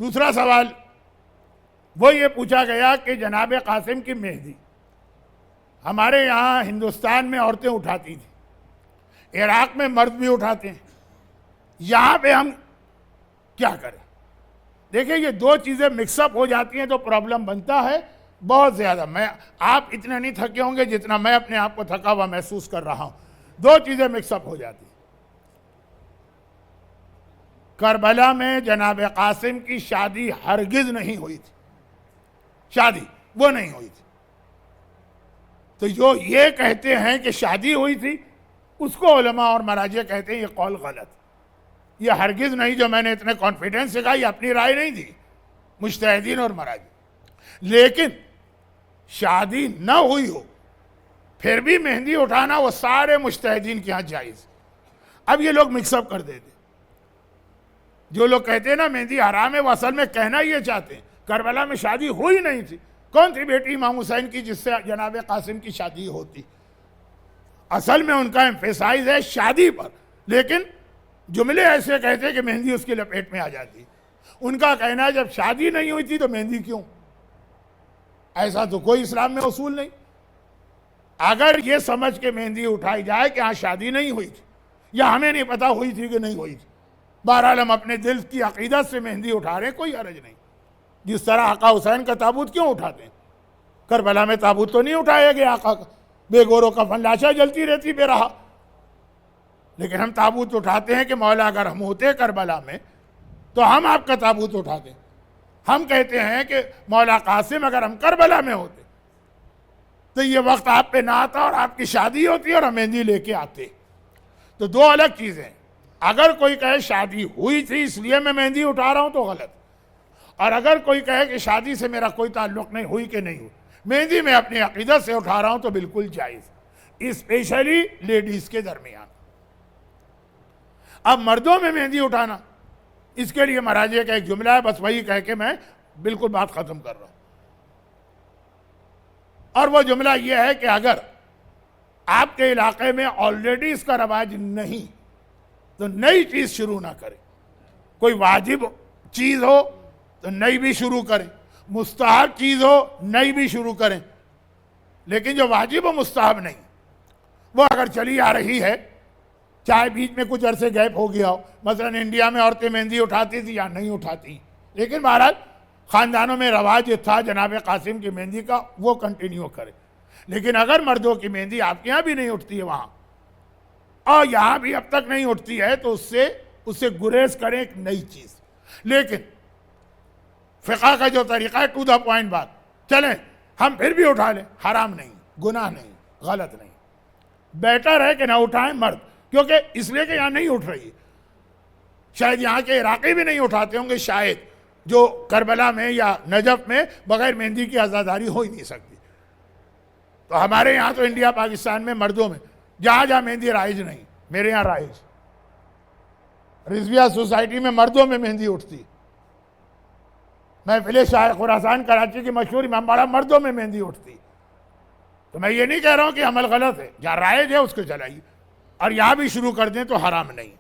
دوسرا سوال وہ یہ پوچھا گیا کہ جناب قاسم کی مہندی ہمارے یہاں ہندوستان میں عورتیں اٹھاتی تھیں، عراق میں مرد بھی اٹھاتے ہیں، یہاں پہ ہم کیا کریں؟ دیکھیں یہ دو چیزیں مکس اپ ہو جاتی ہیں تو پرابلم بنتا ہے بہت زیادہ۔ آپ اتنے نہیں تھکے ہوں گے جتنا میں اپنے آپ کو تھکا ہوا محسوس کر رہا ہوں۔ دو چیزیں مکس اپ ہو جاتی ہیں۔ کربلا میں جناب قاسم کی شادی ہرگز نہیں ہوئی تھی، شادی وہ نہیں ہوئی تھی۔ تو جو یہ کہتے ہیں کہ شادی ہوئی تھی اس کو علماء اور مراجع کہتے ہیں یہ قول غلط، یہ ہرگز نہیں۔ جو میں نے اتنے کانفیڈنس سے کہا، یہ اپنی رائے نہیں دی مجتہدین اور مراجع۔ لیکن شادی نہ ہوئی ہو پھر بھی مہندی اٹھانا وہ سارے مجتہدین کے ہاں جائز۔ اب یہ لوگ مکس اپ کر دیتے، جو لوگ کہتے ہیں نا مہندی حرام ہے وہ اصل میں کہنا یہ چاہتے ہیں کربلا میں شادی ہوئی نہیں تھی۔ کون تھی بیٹی امام حسین کی جس سے جناب قاسم کی شادی ہوتی؟ اصل میں ان کا ایمفیسائز ہے شادی پر، لیکن جملے ایسے کہتے ہیں کہ مہندی اس کی لپیٹ میں آ جاتی۔ ان کا کہنا ہے جب شادی نہیں ہوئی تھی تو مہندی کیوں؟ ایسا تو کوئی اسلام میں اصول نہیں۔ اگر یہ سمجھ کے مہندی اٹھائی جائے کہ ہاں شادی نہیں ہوئی تھی یا ہمیں نہیں پتا ہوئی تھی کہ نہیں ہوئی تھی، بہرحال ہم اپنے دل کی عقیدت سے مہندی اٹھا رہے ہیں، کوئی حرج نہیں۔ جس طرح آقا حسین کا تابوت کیوں اٹھاتے ہیں؟ کربلا میں تابوت تو نہیں اٹھایا گیا آقا کا، بے گور و کفن لاشیں جلتی رہتی بے رہا، لیکن ہم تابوت اٹھاتے ہیں کہ مولا اگر ہم ہوتے کربلا میں تو ہم آپ کا تابوت اٹھاتے۔ ہم کہتے ہیں کہ مولا قاسم اگر ہم کربلا میں ہوتے تو یہ وقت آپ پہ نہ آتا اور آپ کی شادی ہوتی اور ہم مہندی لے کے آتے۔ تو دو الگ چیزیں۔ اگر کوئی کہے شادی ہوئی تھی اس لیے میں مہندی اٹھا رہا ہوں تو غلط، اور اگر کوئی کہے کہ شادی سے میرا کوئی تعلق نہیں، ہوئی کہ نہیں ہوئی، مہندی میں اپنی عقیدت سے اٹھا رہا ہوں تو بالکل جائز، اسپیشلی لیڈیز کے درمیان۔ اب مردوں میں مہندی اٹھانا، اس کے لیے مراجع کا ایک جملہ ہے، بس وہی کہہ کے میں بالکل بات ختم کر رہا ہوں۔ اور وہ جملہ یہ ہے کہ اگر آپ کے علاقے میں آلریڈی اس کا رواج نہیں تو نئی چیز شروع نہ کریں۔ کوئی واجب چیز ہو تو نئی بھی شروع کریں، مستحب چیز ہو نئی بھی شروع کریں، لیکن جو واجب و مستحب نہیں وہ اگر چلی آ رہی ہے، چاہے بیچ میں کچھ عرصے گیپ ہو گیا ہو، مثلا انڈیا میں عورتیں مہندی اٹھاتی تھی یا نہیں اٹھاتی، لیکن بہرحال خاندانوں میں رواج تھا جناب قاسم کی مہندی کا، وہ کنٹینیو کرے۔ لیکن اگر مردوں کی مہندی آپ کے یہاں بھی نہیں اٹھتی ہے وہاں اور یہاں بھی اب تک نہیں اٹھتی ہے تو اس سے گریز کریں ایک نئی چیز۔ لیکن فقہ کا جو طریقہ ہے ٹو دا پوائنٹ بات، چلیں ہم پھر بھی اٹھا لیں، حرام نہیں، گناہ نہیں، غلط نہیں، بیٹر ہے کہ نہ اٹھائیں مرد، کیونکہ اس لیے کہ یہاں نہیں اٹھ رہی ہے، شاید یہاں کے عراقی بھی نہیں اٹھاتے ہوں گے، شاید جو کربلا میں یا نجف میں بغیر مہندی کی عزاداری ہو ہی نہیں سکتی۔ تو ہمارے یہاں تو انڈیا پاکستان میں مردوں میں جہاں جہاں مہندی رائج نہیں، میرے یہاں رائج، رضویہ سوسائٹی میں مردوں میں مہندی اٹھتی، محفل شاہ خراسان کراچی کی مشہور امام باڑہ مردوں میں مہندی اٹھتی۔ تو میں یہ نہیں کہہ رہا ہوں کہ عمل غلط ہے، جہاں رائج ہے اس کو چلائیے، اور یہاں بھی شروع کر دیں تو حرام نہیں۔